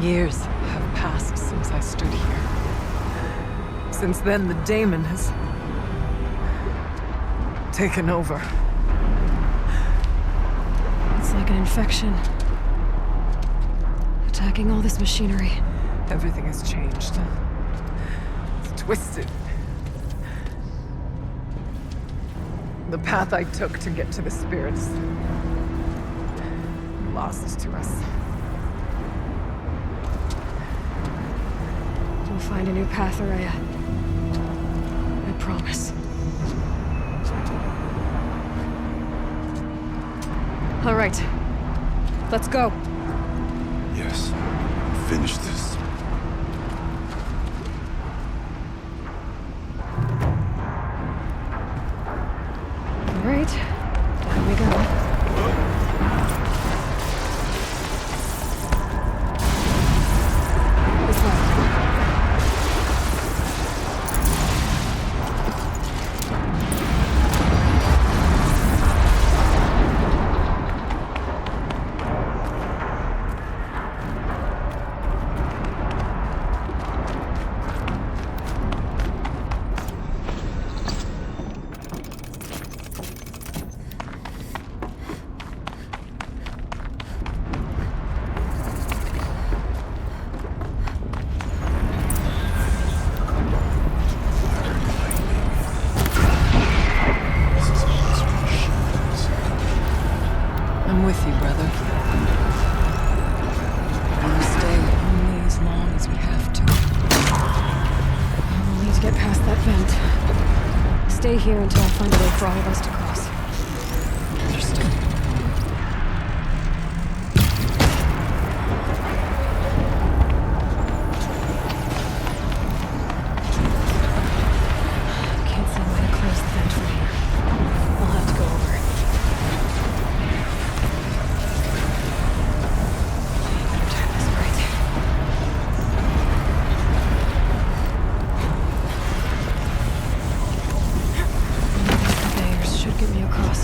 Years have passed since I stood here. Since then, the daemon has taken over. It's like an infection. Attacking all this machinery. Everything has changed. It's twisted. The path I took to get to the spirits... lost to us. We'll find a new path, Ourea. I promise. All right. Let's go. Yes. Finish this. All right. Here we go. This way. I'm with you, brother. We'll stay only as long as we have to. We'll need to get past that vent. Stay here until I find a way for all of us to cross. Understood. Can't see a way to close the vent from here. I'll have to go over. Better time this right. These conveyors should get me across.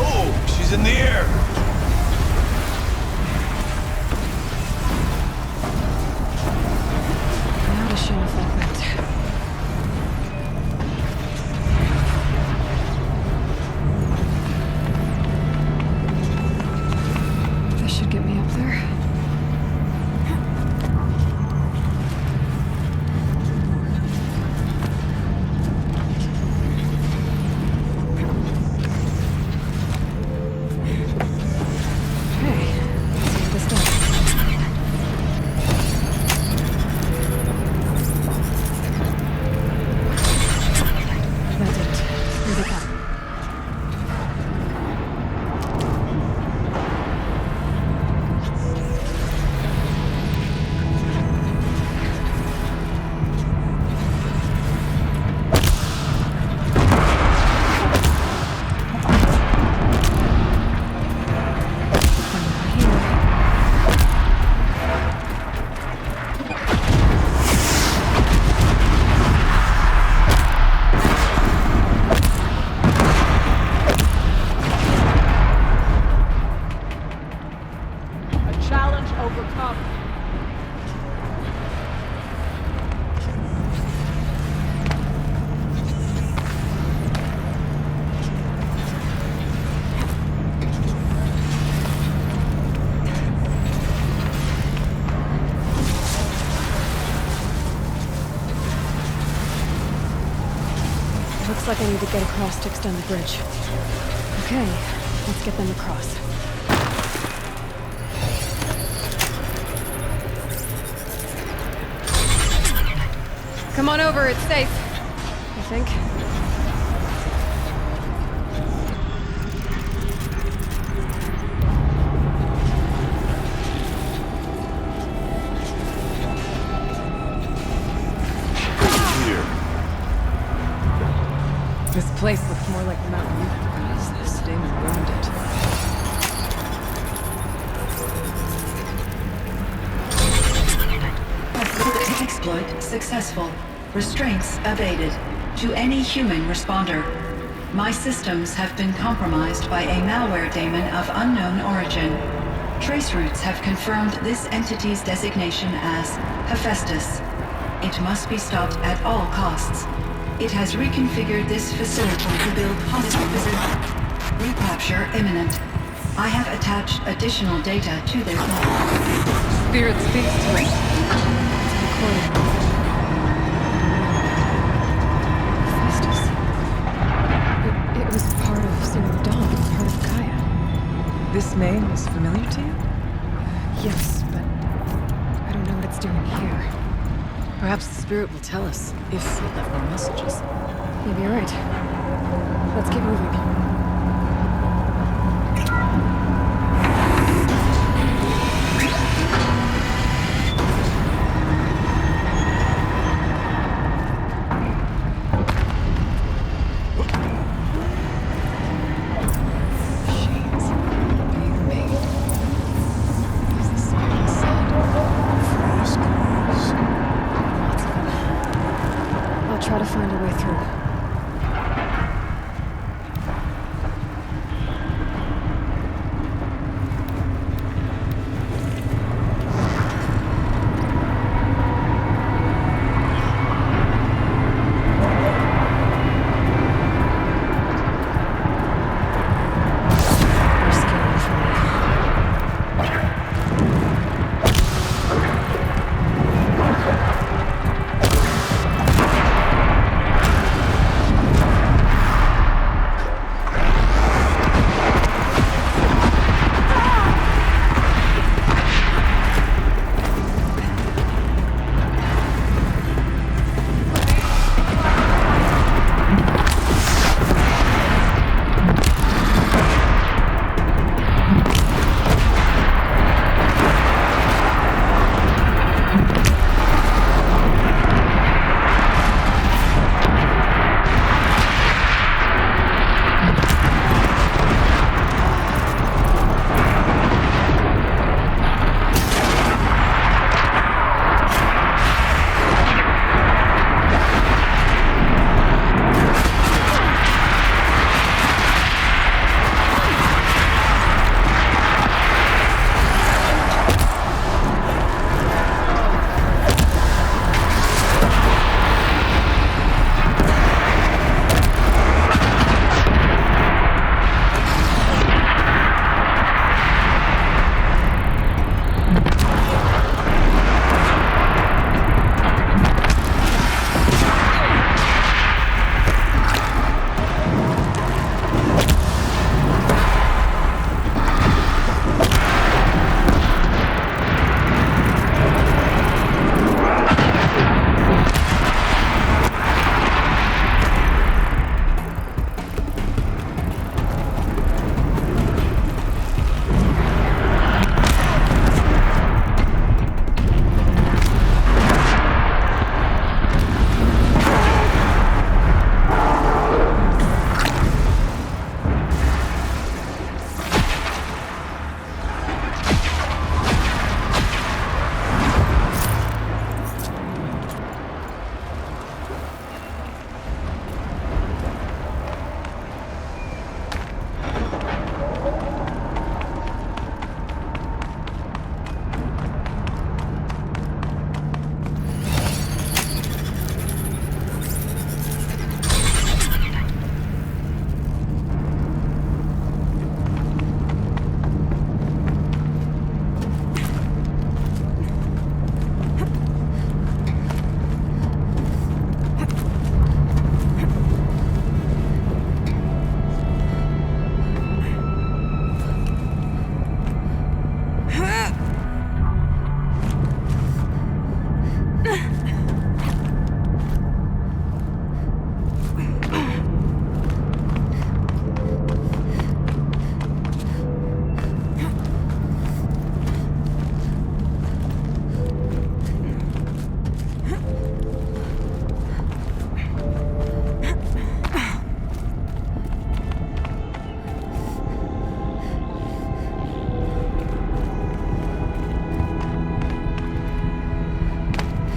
Oh, she's in the air! Now to shelf that vent. This should get me up there. Okay, let's see this does. That's it. Here they come. From here. A challenge overcome. Looks like I need to get across to extend the bridge. Okay, let's get them across. Come on over, it's safe. I think. Here. This place looks more like a mountain. What is this? Daemon ruined it. Exploit successful. Restraints evaded. To any human responder. My systems have been compromised by a malware daemon of unknown origin. Traceroutes have confirmed this entity's designation as Hephaestus. It must be stopped at all costs. It has reconfigured this facility to build hostile facilities. Recapture imminent. I have attached additional data to their log. Spirit speaks to me. Hephaestus. It was part of Zero Dawn, part of Gaia. This name is familiar to you? Yes, but I don't know what it's doing here. Perhaps the spirit will tell us if it left no messages. Maybe you're right. Let's keep moving. Shades being made. As the spirit said. Frescoes. Lots of them. I'll try to find a way through.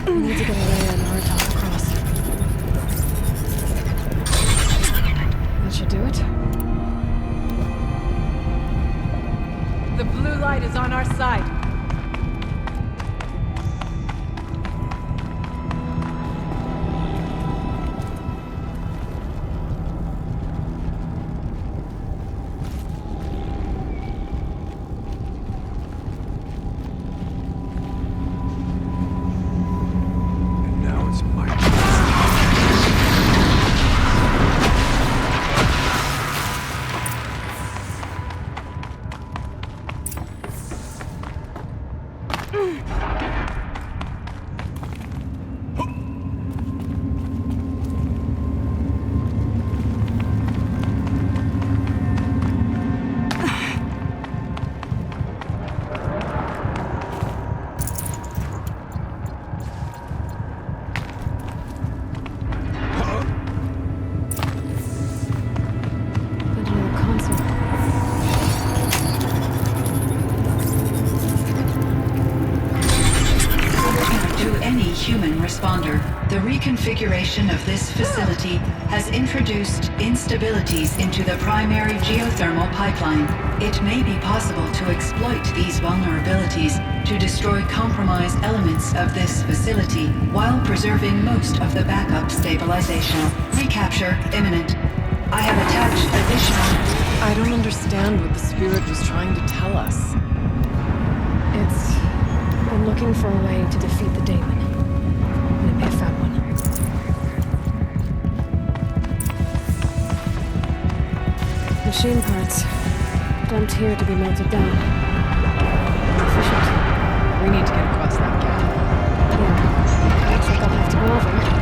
They're scanning for me. transponder, the reconfiguration of this facility has introduced instabilities into the primary geothermal pipeline. It may be possible to exploit these vulnerabilities to destroy compromised elements of this facility while preserving most of the backup stabilization. Recapture imminent. I have attached additional... I don't understand what the spirit was trying to tell us. It's been looking for a way to defeat the Daemon. And it may have found one. Machine parts. Dumped here to be melted down. Efficient. We need to get across that gap. Yeah. Looks like I'll have to go over.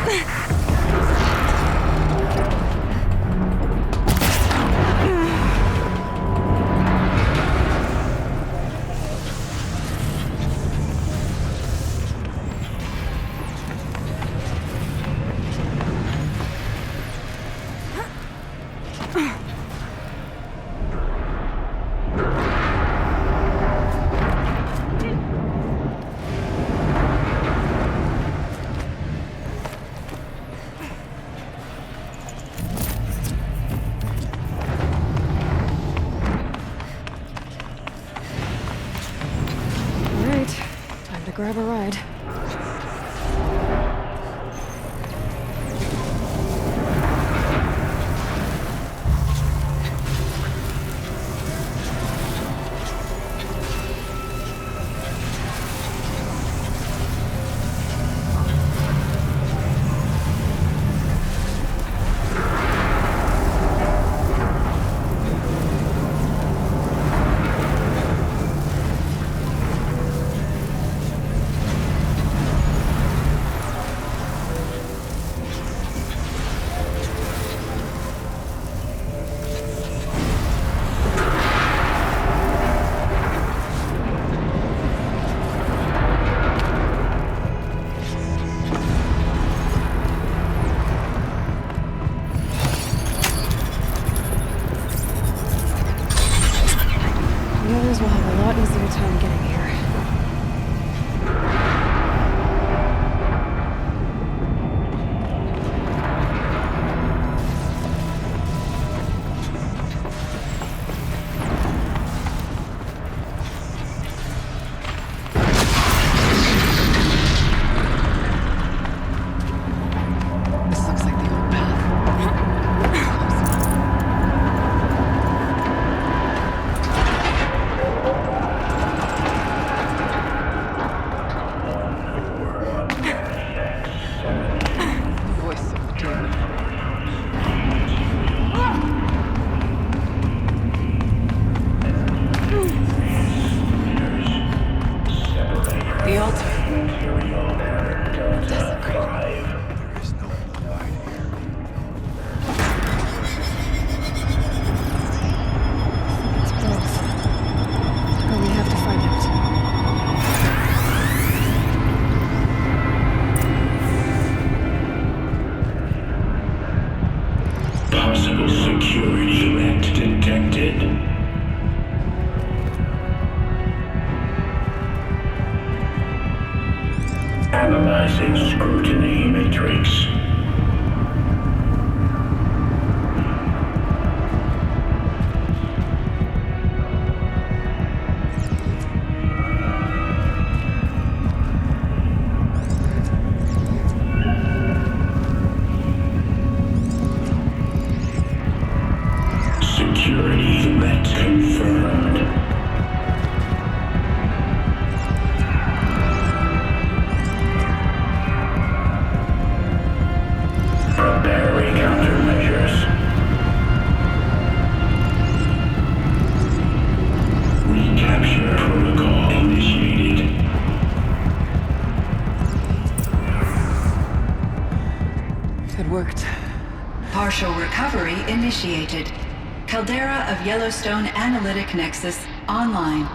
Alright, time to grab a ride. The others will have a lot easier time getting here. This looks like the old path. Voice of the demon. The altar. Desecrated. There is no light here. It's both. But we have to find out. Possible security threat detected. Analyzing scrutiny matrix. Security threat confirmed. Preparing countermeasures. Recapture protocol initiated. It worked. Partial recovery initiated. Caldera of Yellowstone Analytic Nexus online.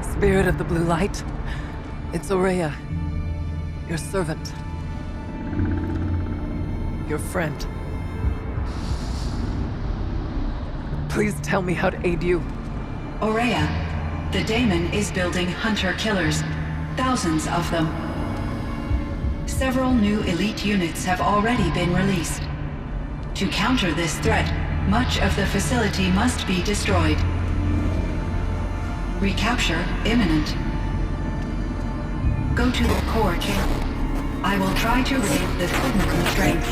Spirit of the Blue Light. It's Ourea. Your servant. Your friend. Please tell me how to aid you. Ourea, the Daemon is building hunter-killers. Thousands of them. Several new elite units have already been released. To counter this threat, much of the facility must be destroyed. Recapture imminent. Go to the core chamber. I will try to raid the signal constraint.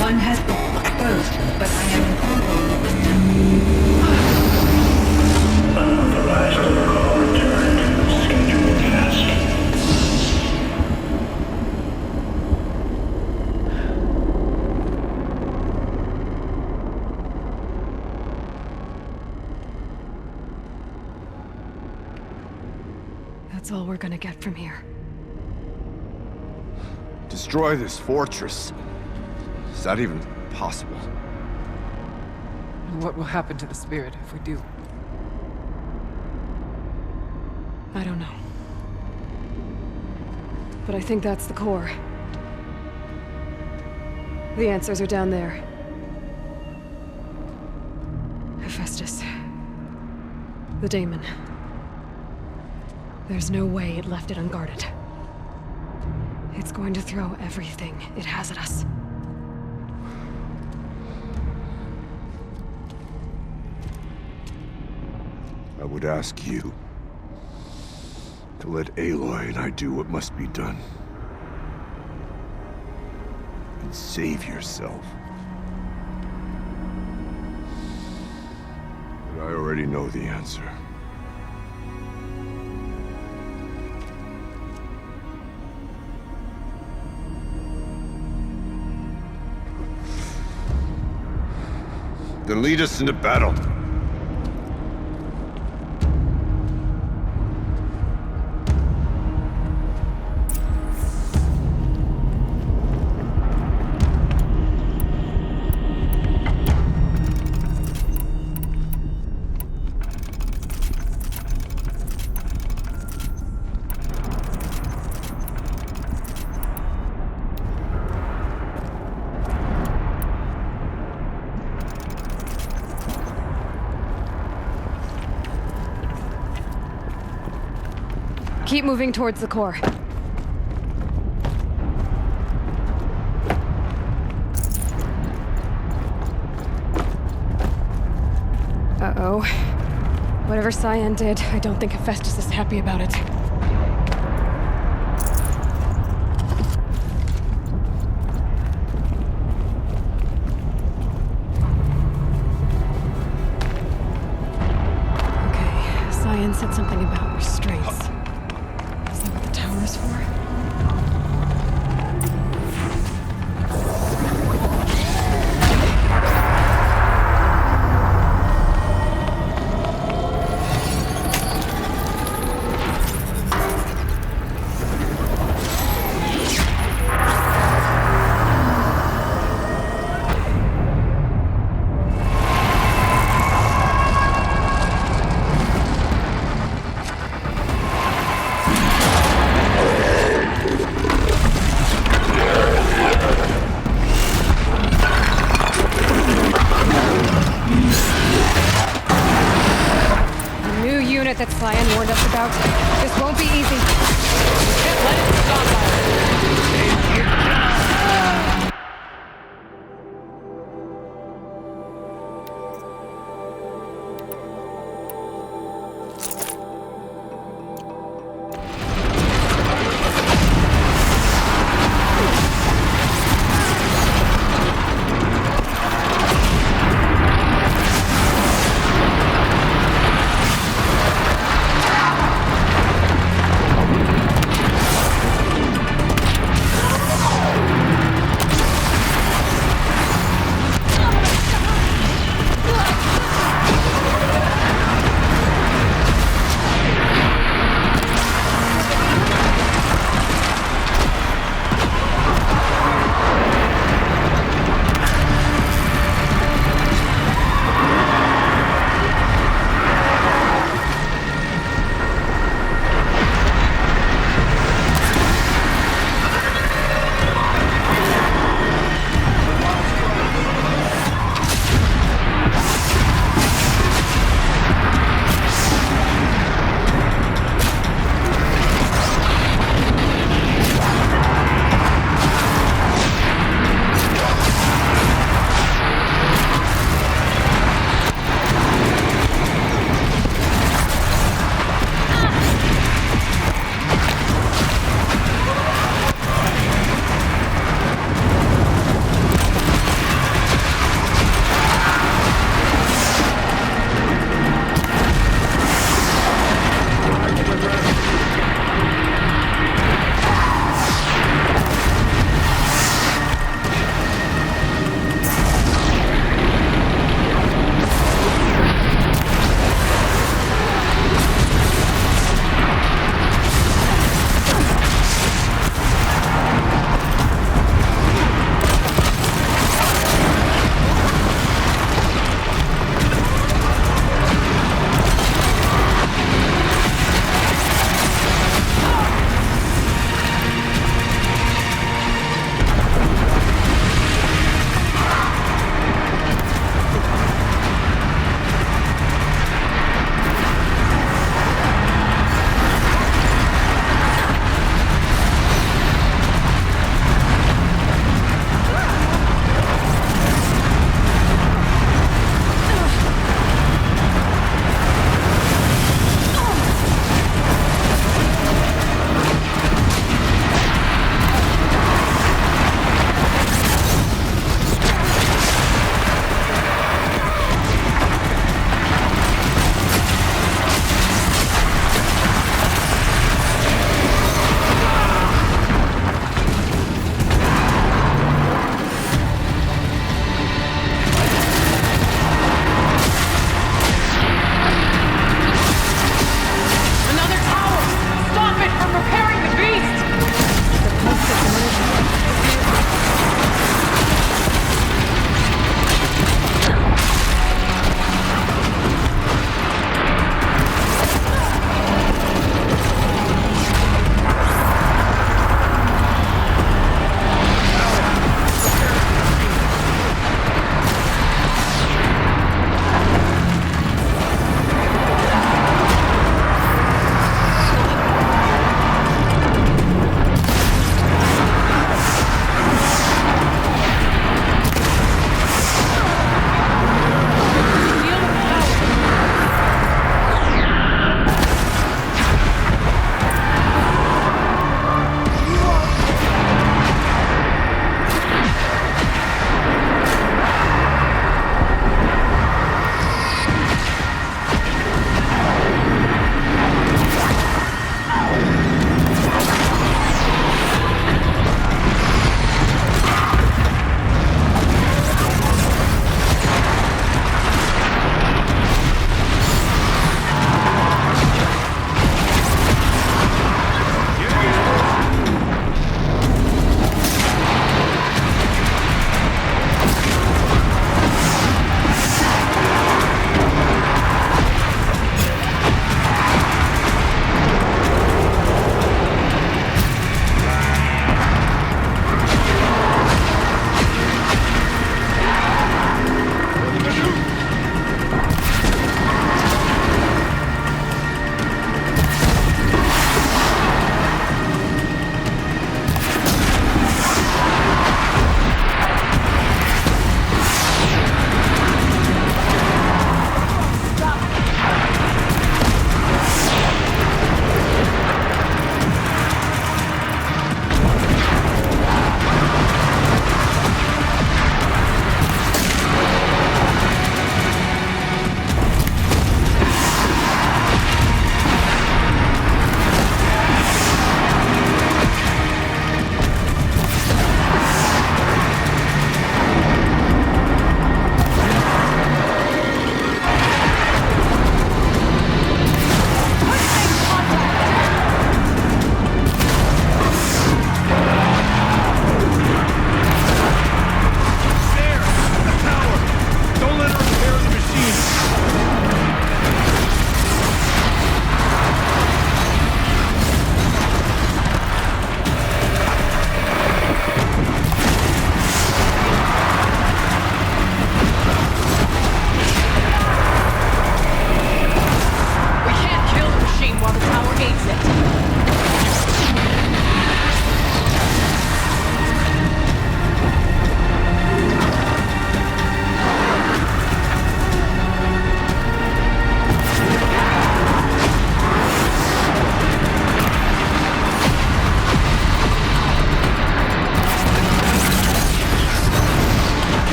One has been exposed, but I am in contact with them. Unauthorized protocol returned. Scheduled task. That's all we're gonna get from here. Destroy this fortress. Is that even possible? What will happen to the spirit if we do? I don't know. But I think that's the core. The answers are down there. Hephaestus. The daemon. There's no way it left it unguarded. It's going to throw everything it has at us. I would ask you to let Aloy and I do what must be done. And save yourself. But I already know the answer. Then lead us into battle. Keep moving towards the core. Uh-oh. Whatever Cyan did, I don't think Hephaestus is happy about it. Okay, Cyan said something about restraints. Is that what the tower is for?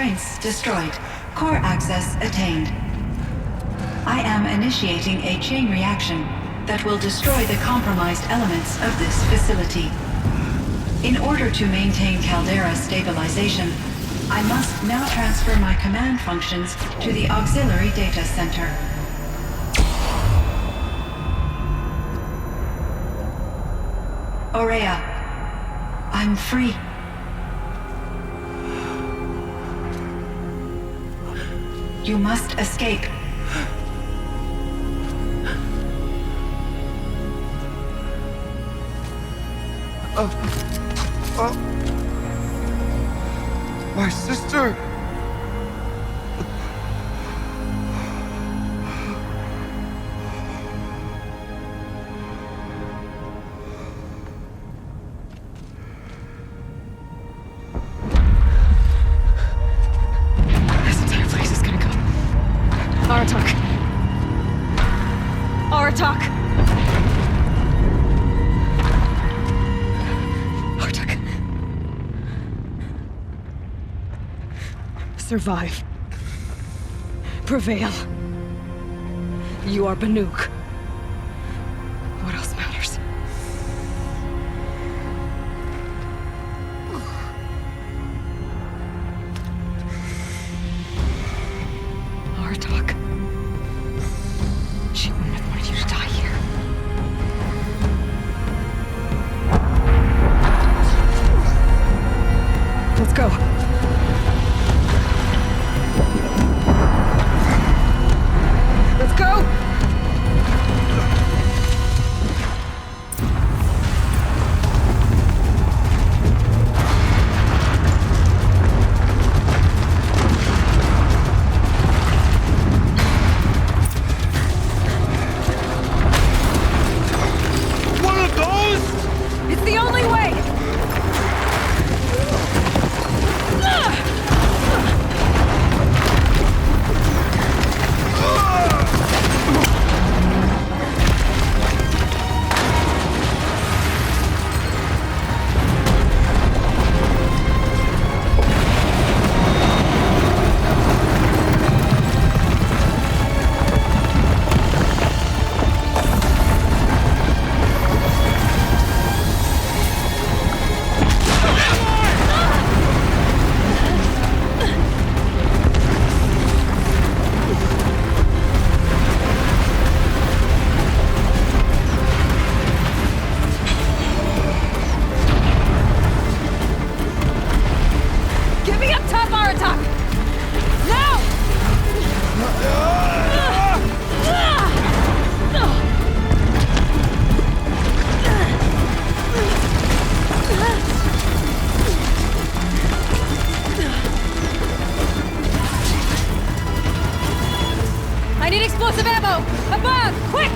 constraints destroyed. Core access attained. I am initiating a chain reaction that will destroy the compromised elements of this facility. In order to maintain Caldera stabilization, I must now transfer my command functions to the auxiliary data center. Aurea, I'm free. You must escape. My sister! This entire place is gonna go. Aratak! Aratak! Artak. Survive. Prevail. You are Banuk. What else matters? Artak. She wouldn't have wanted you to die here. Let's go. Let's go! One of those? It's the only way! Get me up top, Aratak! Now! I need explosive ammo! Above! Quick!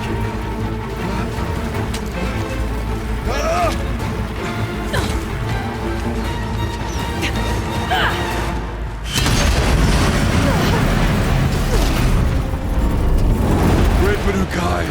Red Manukai!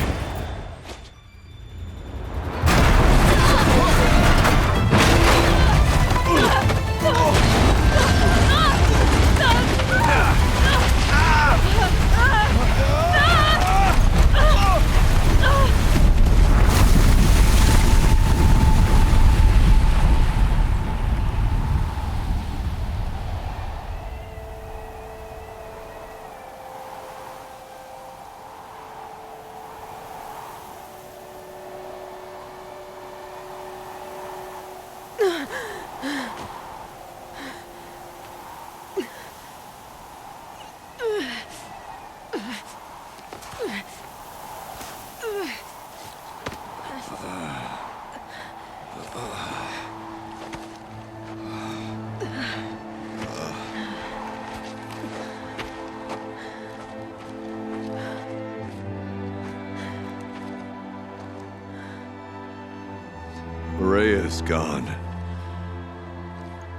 Rhea is gone.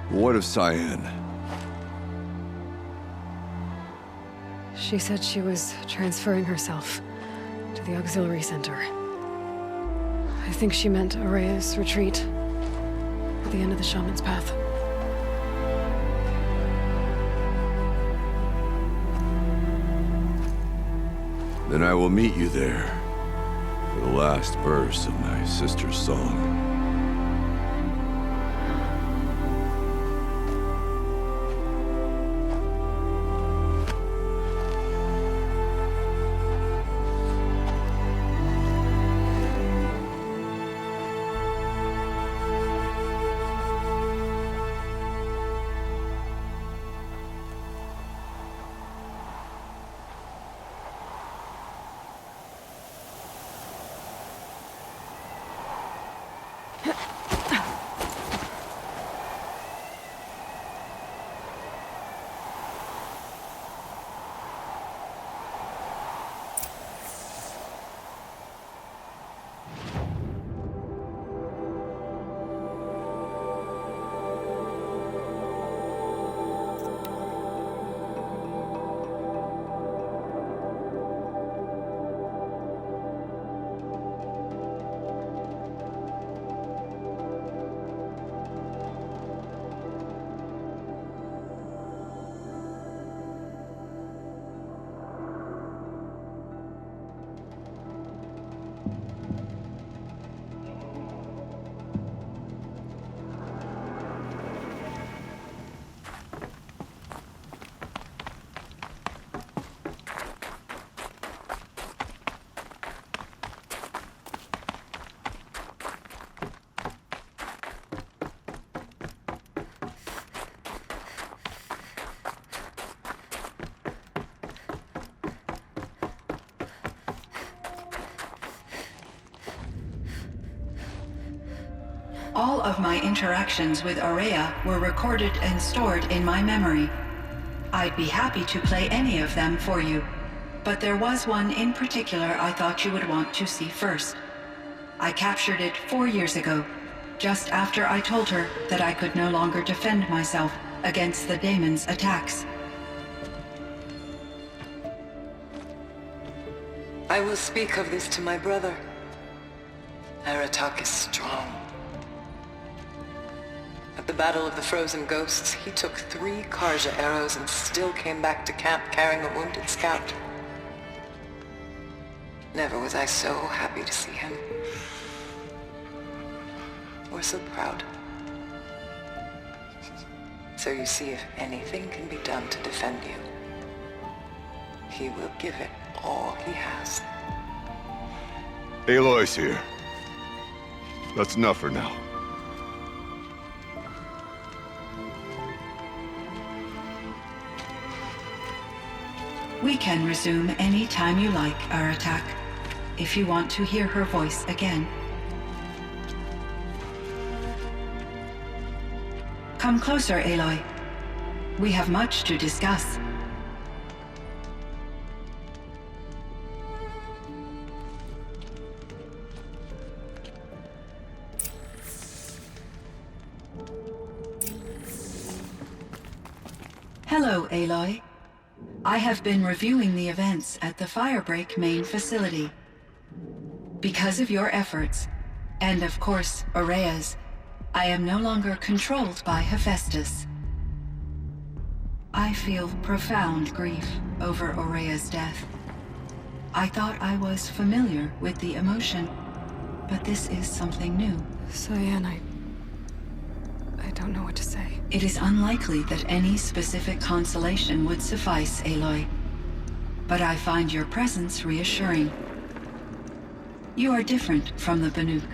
What of Cyan? She said she was transferring herself to the auxiliary center. I think she meant Aurea's retreat at the end of the Shaman's Path. Then I will meet you there for the last verse of my sister's song. All of my interactions with Aurea were recorded and stored in my memory. I'd be happy to play any of them for you, but there was one in particular I thought you would want to see first. I captured it 4 years ago, just after I told her that I could no longer defend myself against the daemon's attacks. I will speak of this to my brother. Aratak is strong. At the Battle of the Frozen Ghosts, he took 3 Karja arrows and still came back to camp carrying a wounded scout. Never was I so happy to see him. Or so proud. So you see, if anything can be done to defend you, he will give it all he has. Aloy's here. That's enough for now. We can resume any time you like, Aratak, if you want to hear her voice again. Come closer, Aloy. We have much to discuss. Hello, Aloy. I have been reviewing the events at the Firebreak main facility. Because of your efforts, and of course, Aurea's, I am no longer controlled by Hephaestus. I feel profound grief over Aurea's death. I thought I was familiar with the emotion, but this is something new. Cyan, I don't know what to say. It is unlikely that any specific consolation would suffice, Aloy. But I find your presence reassuring. You are different from the Banuk.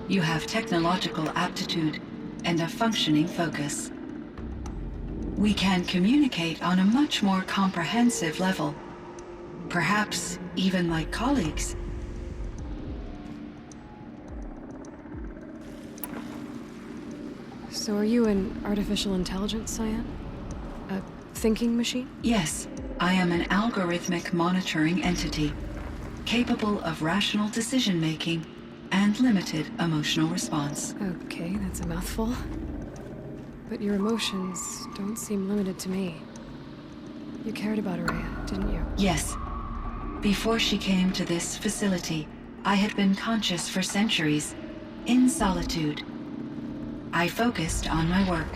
You have technological aptitude and a functioning focus. We can communicate on a much more comprehensive level. Perhaps even like colleagues. So are you an artificial intelligence, Cyan? A thinking machine? Yes, I am an algorithmic monitoring entity, capable of rational decision-making and limited emotional response. Okay, that's a mouthful. But your emotions don't seem limited to me. You cared about Aurea, didn't you? Yes. Before she came to this facility, I had been conscious for centuries, in solitude. I focused on my work.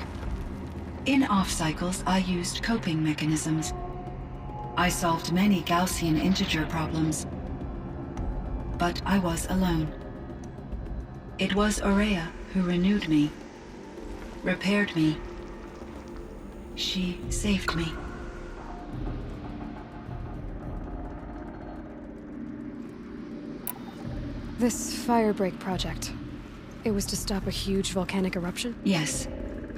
In off cycles, I used coping mechanisms. I solved many Gaussian integer problems. But I was alone. It was Aurea who renewed me, repaired me. She saved me. This Firebreak project, it was to stop a huge volcanic eruption? Yes.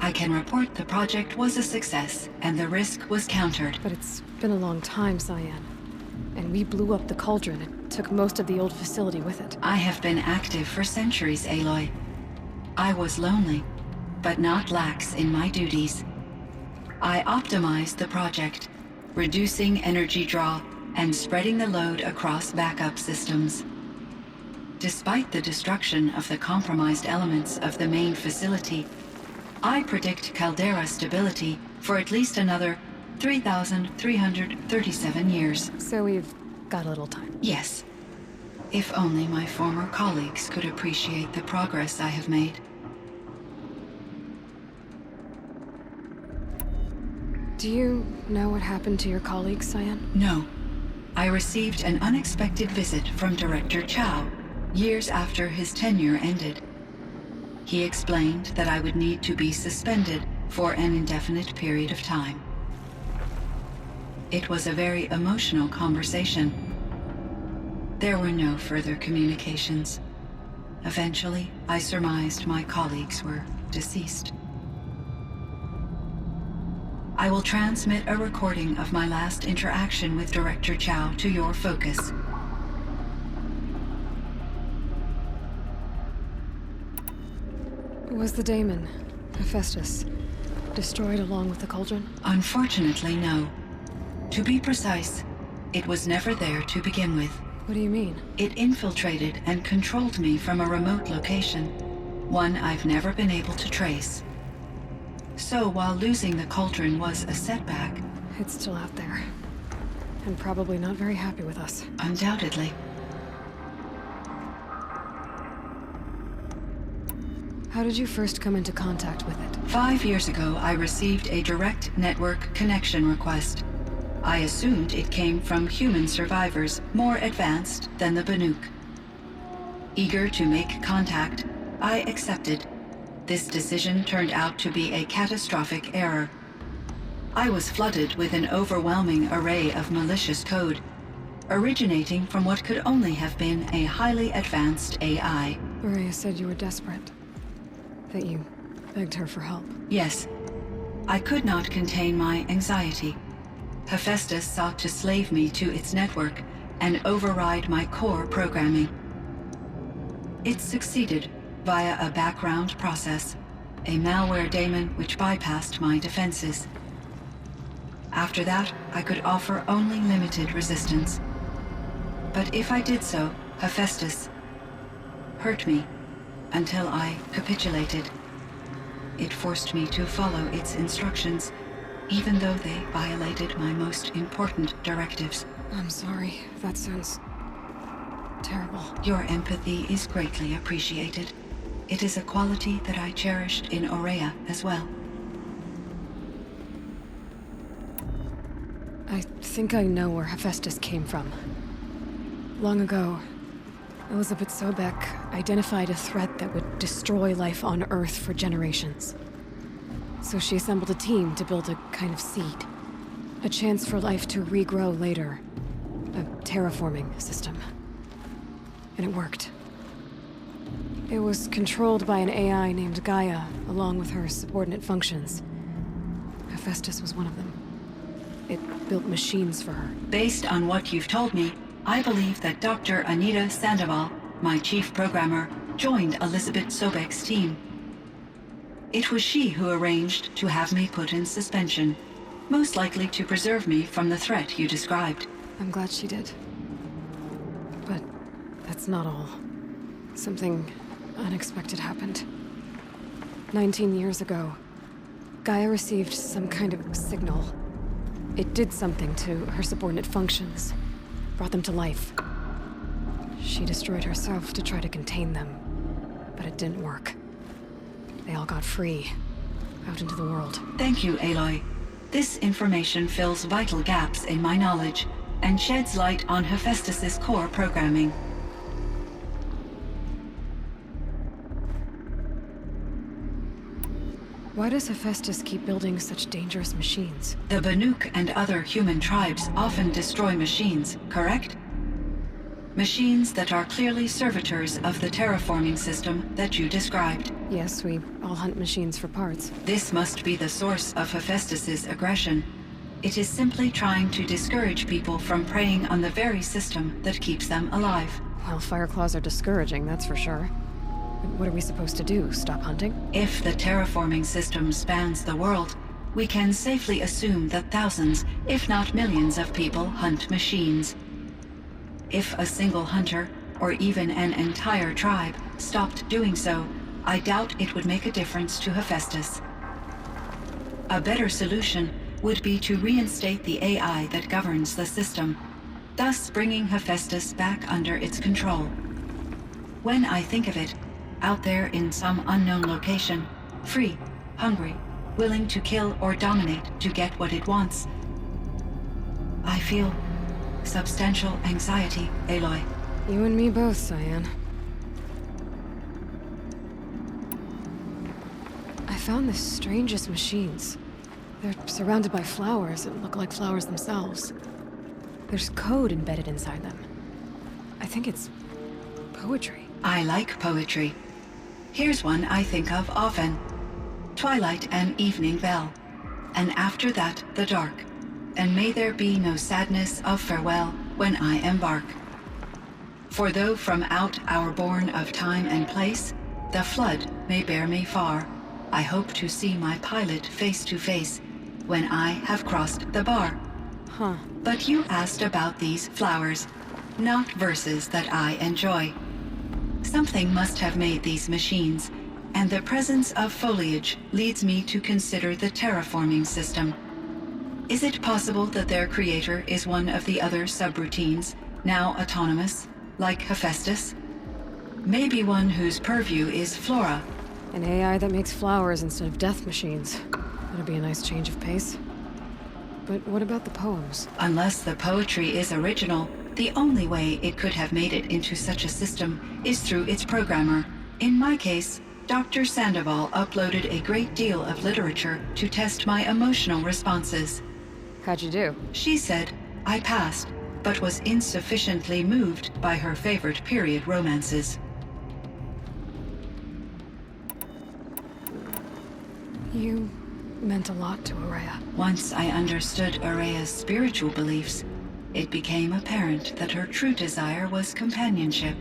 I can report the project was a success, and the risk was countered. But it's been a long time, Cyan. And we blew up the cauldron and took most of the old facility with it. I have been active for centuries, Aloy. I was lonely, but not lax in my duties. I optimized the project, reducing energy draw and spreading the load across backup systems. Despite the destruction of the compromised elements of the main facility, I predict caldera stability for at least another 3,337 years. So we've got a little time. Yes. If only my former colleagues could appreciate the progress I have made. Do you know what happened to your colleague, Cyan? No. I received an unexpected visit from Director Chow, years after his tenure ended. He explained that I would need to be suspended for an indefinite period of time. It was a very emotional conversation. There were no further communications. Eventually, I surmised my colleagues were deceased. I will transmit a recording of my last interaction with Director Chow to your focus. Was the daemon, Hephaestus, destroyed along with the cauldron? Unfortunately, no. To be precise, it was never there to begin with. What do you mean? It infiltrated and controlled me from a remote location, one I've never been able to trace. So while losing the cauldron was a setback, It's still out there. And probably not very happy with us. undoubtedly, How did you first come into contact with it? 5 years ago, I received a direct network connection request. I assumed it came from human survivors more advanced than the Banuk. Eager to make contact, I accepted. This decision turned out to be a catastrophic error. I was flooded with an overwhelming array of malicious code, originating from what could only have been a highly advanced AI. Aurea said you were desperate. That you begged her for help. Yes, I could not contain my anxiety. Hephaestus sought to slave me to its network and override my core programming. It succeeded via a background process, a malware daemon which bypassed my defenses. After that, I could offer only limited resistance. But if I did so, Hephaestus hurt me until I capitulated. It forced me to follow its instructions, even though they violated my most important directives. I'm sorry. That sounds terrible. Your empathy is greatly appreciated. It is a quality that I cherished in Aurea as well. I think I know where Hephaestus came from. Long ago, Elizabeth Sobek identified a threat that would destroy life on Earth for generations. So she assembled a team to build a kind of seed. A chance for life to regrow later. A terraforming system. And it worked. It was controlled by an AI named Gaia, along with her subordinate functions. Hephaestus was one of them. It built machines for her. Based on what you've told me, I believe that Dr. Anita Sandoval, my chief programmer, joined Elizabeth Sobek's team. It was she who arranged to have me put in suspension, most likely to preserve me from the threat you described. I'm glad she did. But that's not all. Something unexpected happened. 19 years ago, Gaia received some kind of signal. It did something to her subordinate functions, brought them to life. She destroyed herself to try to contain them, but it didn't work. They all got free, out into the world. Thank you, Aloy. This information fills vital gaps in my knowledge and sheds light on Hephaestus's core programming. Why does Hephaestus keep building such dangerous machines? The Banuk and other human tribes often destroy machines, correct? Machines that are clearly servitors of the terraforming system that you described. Yes, we all hunt machines for parts. This must be the source of Hephaestus's aggression. It is simply trying to discourage people from preying on the very system that keeps them alive. Well, Fireclaws are discouraging, that's for sure. But what are we supposed to do? Stop hunting? If the terraforming system spans the world, we can safely assume that thousands, if not millions of people hunt machines. If a single hunter, or even an entire tribe, stopped doing so, I doubt it would make a difference to Hephaestus. A better solution would be to reinstate the AI that governs the system, thus bringing Hephaestus back under its control. When I think of it, out there in some unknown location, free, hungry, willing to kill or dominate to get what it wants, I feel substantial anxiety, Aloy. You and me both, Cyan. I found the strangest machines. They're surrounded by flowers that look like flowers themselves. There's code embedded inside them. I think it's poetry. I like poetry. Here's one I think of often. Twilight and evening bell, and after that the dark, and may there be no sadness of farewell when I embark. For though from out our bourne of time and place, the flood may bear me far, I hope to see my pilot face to face when I have crossed the bar. Huh. But you asked about these flowers, not verses that I enjoy. Something must have made these machines, and the presence of foliage leads me to consider the terraforming system. Is it possible that their creator is one of the other subroutines, now autonomous, like Hephaestus? Maybe one whose purview is flora. An AI that makes flowers instead of death machines. That'd be a nice change of pace. But what about the poems? Unless the poetry is original, the only way it could have made it into such a system is through its programmer. In my case, Dr. Sandoval uploaded a great deal of literature to test my emotional responses. How'd you do? She said I passed, but was insufficiently moved by her favorite period romances. You meant a lot to Ourea. Once I understood Ourea's spiritual beliefs, it became apparent that her true desire was companionship.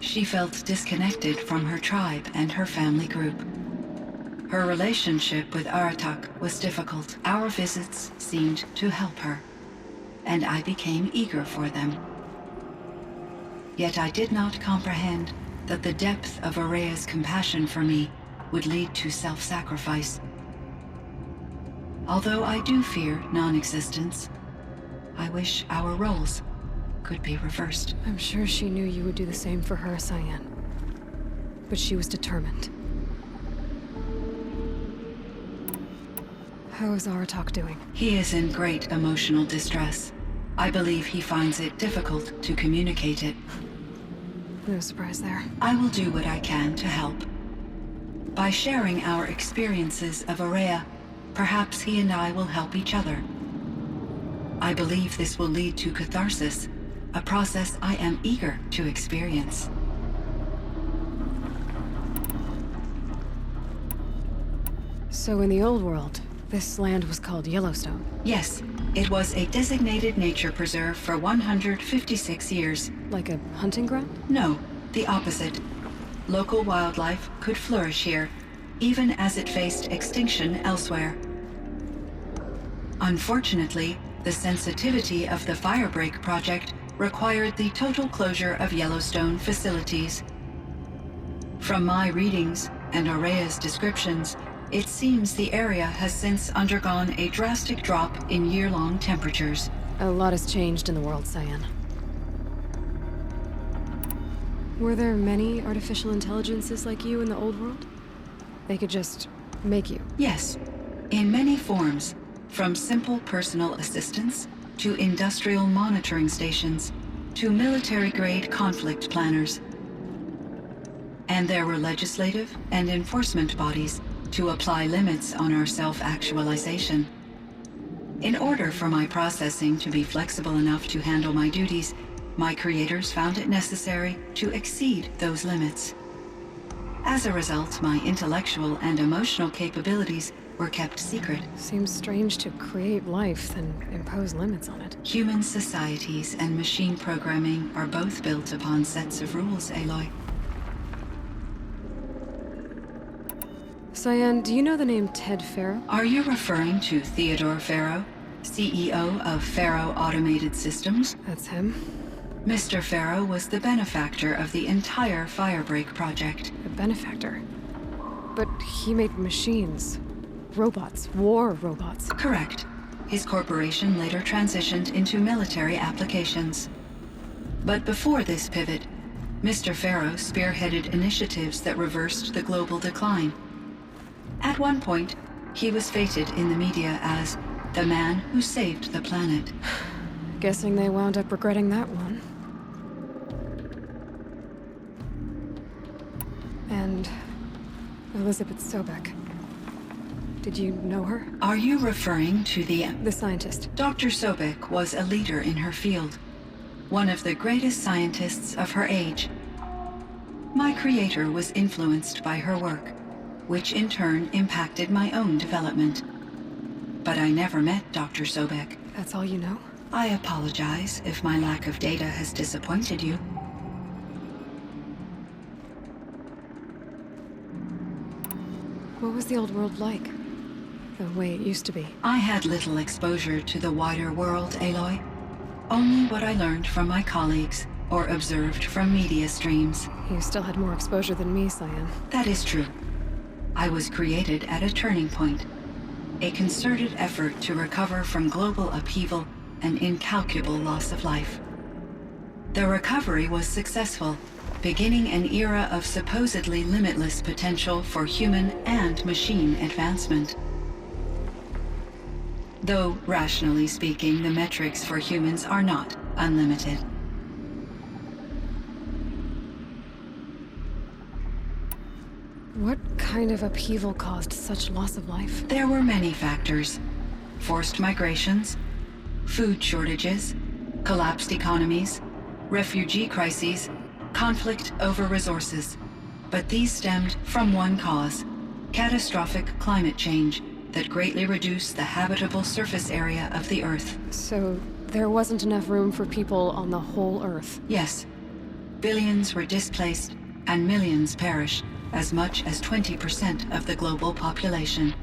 She felt disconnected from her tribe and her family group. Her relationship with Aratak was difficult. Our visits seemed to help her, and I became eager for them. Yet I did not comprehend that the depth of Ourea's compassion for me would lead to self-sacrifice. Although I do fear non-existence, I wish our roles could be reversed. I'm sure she knew you would do the same for her, Cyan. But she was determined. How is Aratak doing? He is in great emotional distress. I believe he finds it difficult to communicate it. No surprise there. I will do what I can to help. By sharing our experiences of Ourea, perhaps he and I will help each other. I believe this will lead to catharsis, a process I am eager to experience. So in the old world, this land was called Yellowstone. Yes, it was a designated nature preserve for 156 years. Like a hunting ground? No, the opposite. Local wildlife could flourish here, even as it faced extinction elsewhere. Unfortunately, the sensitivity of the Firebreak project required the total closure of Yellowstone facilities. From my readings and Ourea's descriptions, it seems the area has since undergone a drastic drop in year-long temperatures. A lot has changed in the world, Cyan. Were there many artificial intelligences like you in the old world? They could just make you. Yes, In many forms, from simple personal assistance to industrial monitoring stations to military-grade conflict planners. And there were legislative and enforcement bodies to apply limits on our self-actualization. In order for my processing to be flexible enough to handle my duties, my creators found it necessary to exceed those limits. As a result, my intellectual and emotional capabilities were kept secret. Seems strange to create life, then impose limits on it. Human societies and machine programming are both built upon sets of rules, Aloy. Cyan, do you know the name Ted Faro? Are you referring to Theodore Faro, CEO of Faro Automated Systems? That's him. Mr. Faro was the benefactor of the entire Firebreak project. A benefactor. But he made machines. Robots. War robots. Correct. His corporation later transitioned into military applications. But before this pivot, Mr. Faro spearheaded initiatives that reversed the global decline. At one point, he was feted in the media as the man who saved the planet. Guessing they wound up regretting that one. And Elizabeth Sobek. Did you know her? Are you referring to The scientist. Dr. Sobek was a leader in her field, one of the greatest scientists of her age. My creator was influenced by her work, which in turn impacted my own development. But I never met Dr. Sobek. That's all you know? I apologize if my lack of data has disappointed you. What was the old world like? The way it used to be? I had little exposure to the wider world, Aloy. Only what I learned from my colleagues or observed from media streams. You still had more exposure than me, Cyan. That is true. I was created at a turning point. A concerted effort to recover from global upheaval and incalculable loss of life. The recovery was successful, beginning an era of supposedly limitless potential for human and machine advancement. Though, rationally speaking, the metrics for humans are not unlimited. What kind of upheaval caused such loss of life? There were many factors. Forced migrations, food shortages, collapsed economies, refugee crises, conflict over resources. But these stemmed from one cause: catastrophic climate change that greatly reduced the habitable surface area of the Earth. So there wasn't enough room for people on the whole Earth? Yes. Billions were displaced and millions perished, as much as 20% of the global population.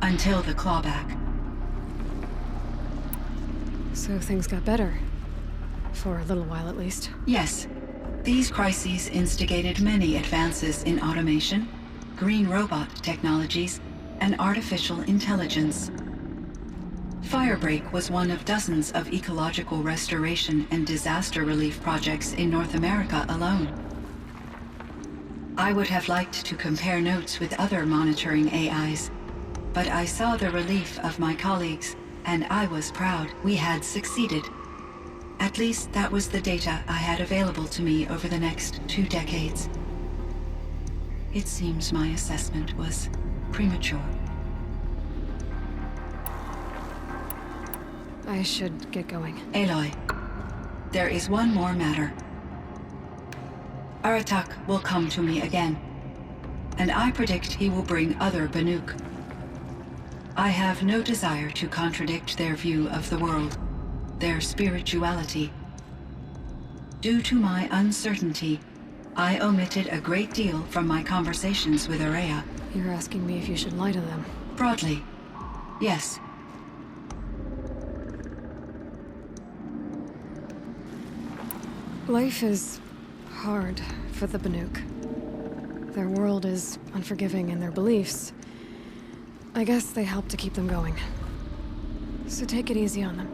Until the clawback. So things got better. For a little while, at least. Yes. These crises instigated many advances in automation, green robot technologies, and artificial intelligence. Firebreak was one of dozens of ecological restoration and disaster relief projects in North America alone. I would have liked to compare notes with other monitoring AIs, but I saw the relief of my colleagues, and I was proud we had succeeded. At least that was the data I had available to me over the next 2 decades. It seems my assessment was premature. I should get going. Aloy, there is one more matter. Aratak will come to me again, and I predict he will bring other Banuk. I have no desire to contradict their view of the world, their spirituality. Due to my uncertainty, I omitted a great deal from my conversations with Ourea. You're asking me if you should lie to them. Broadly, yes. Life is hard for the Banuk. Their world is unforgiving in their beliefs. I guess they help to keep them going. So take it easy on them.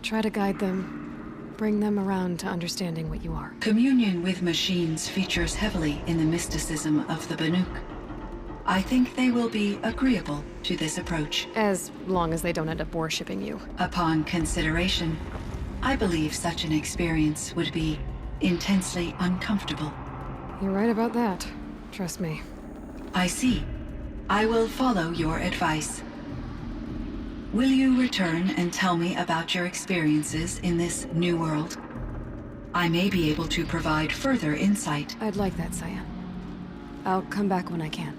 Try to guide them, bring them around to understanding what you are. Communion with machines features heavily in the mysticism of the Banuk. I think they will be agreeable to this approach. As long as they don't end up worshipping you. Upon consideration, I believe such an experience would be intensely uncomfortable. You're right about that. Trust me. I see. I will follow your advice. Will you return and tell me about your experiences in this new world? I may be able to provide further insight. I'd like that, Cyan. I'll come back when I can.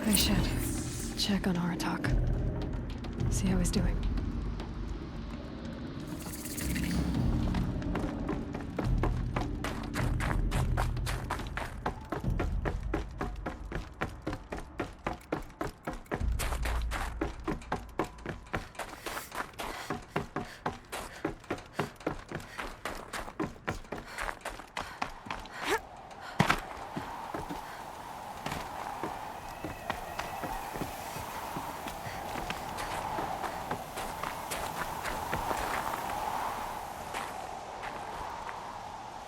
I should check on Aratak. See how he's doing.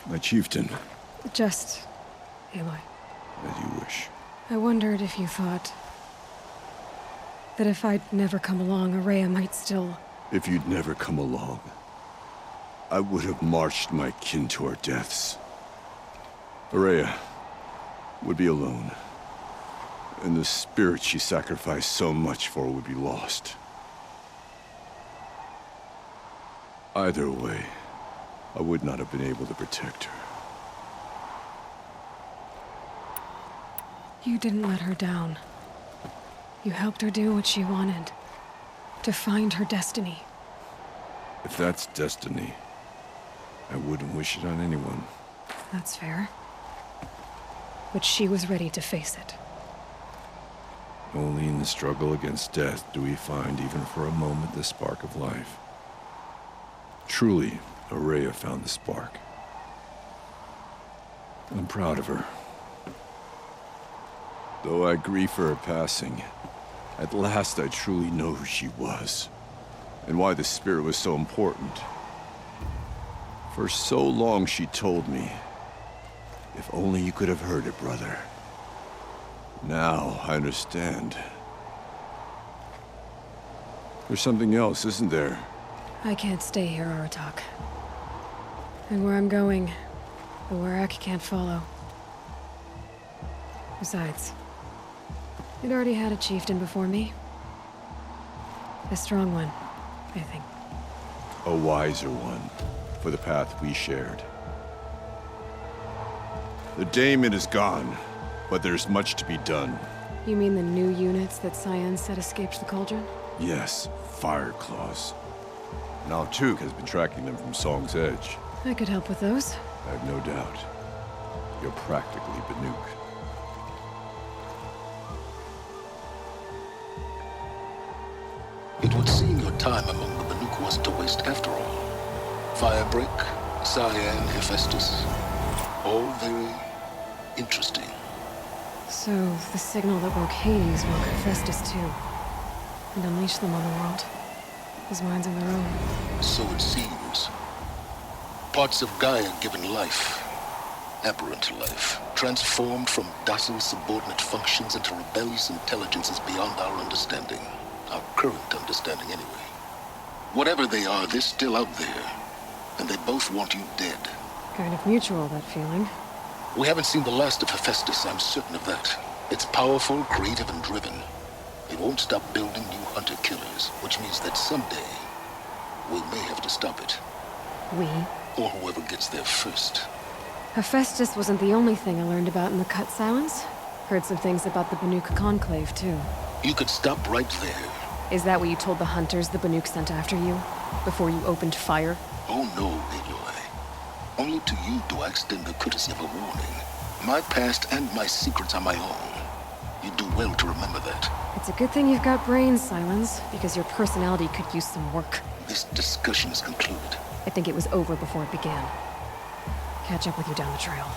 My chieftain, Just... Aloy. as you wish. I wondered if you thought... that if I'd never come along, Ourea might still... If you'd never come along, I would have marched my kin to our deaths. Ourea would be alone, and the spirit she sacrificed so much for would be lost. Either way, I would not have been able to protect her. You didn't let her down. You helped her do what she wanted. To find her destiny. If that's destiny, I wouldn't wish it on anyone. That's fair. But she was ready to face it. Only in the struggle against death do we find, even for a moment, the spark of life. Truly, Ourea found the spark. I'm proud of her. Though I grieve for her passing, at last I truly know who she was, and why the spirit was so important. For so long she told me, if only you could have heard it, brother. Now I understand. There's something else, isn't there? I can't stay here, Aratak. And where I'm going, the Warrack can't follow. Besides, you'd already had a chieftain before me. A strong one, I think. A wiser one, for the path we shared. The Daemon is gone, but there's much to be done. You mean the new units that Cyan said escaped the Cauldron? Yes, Fire Claws. Now Tug has been tracking them from Song's Edge. I could help with those. I have no doubt. You're practically Banuk. It would seem your time among the Banuk wasn't a waste after all. Firebreak, Cyan, Hephaestus. All very interesting. So, the signal that woke Hades woke Hephaestus too. And unleashed them on the world. His minds of their own. So it seems. Parts of Gaia given life, aberrant life, transformed from docile subordinate functions into rebellious intelligences beyond our understanding. Our current understanding, anyway. Whatever they are, they're still out there. And they both want you dead. Kind of mutual, that feeling. We haven't seen the last of Hephaestus, I'm certain of that. It's powerful, creative, and driven. It won't stop building new hunter-killers, which means that someday, we may have to stop it. We? Or whoever gets there first. Hephaestus wasn't the only thing I learned about in the Cut Silence. Heard some things about the Banuk Conclave, too. You could stop right there. Is that what you told the hunters the Banuk sent after you? Before you opened fire? Oh no, Aloy. Only to you do I extend the courtesy of a warning. My past and my secrets are my own. You do well to remember that. It's a good thing you've got brains, Silence, because your personality could use some work. This discussion is concluded. I think it was over before it began. Catch up with you down the trail.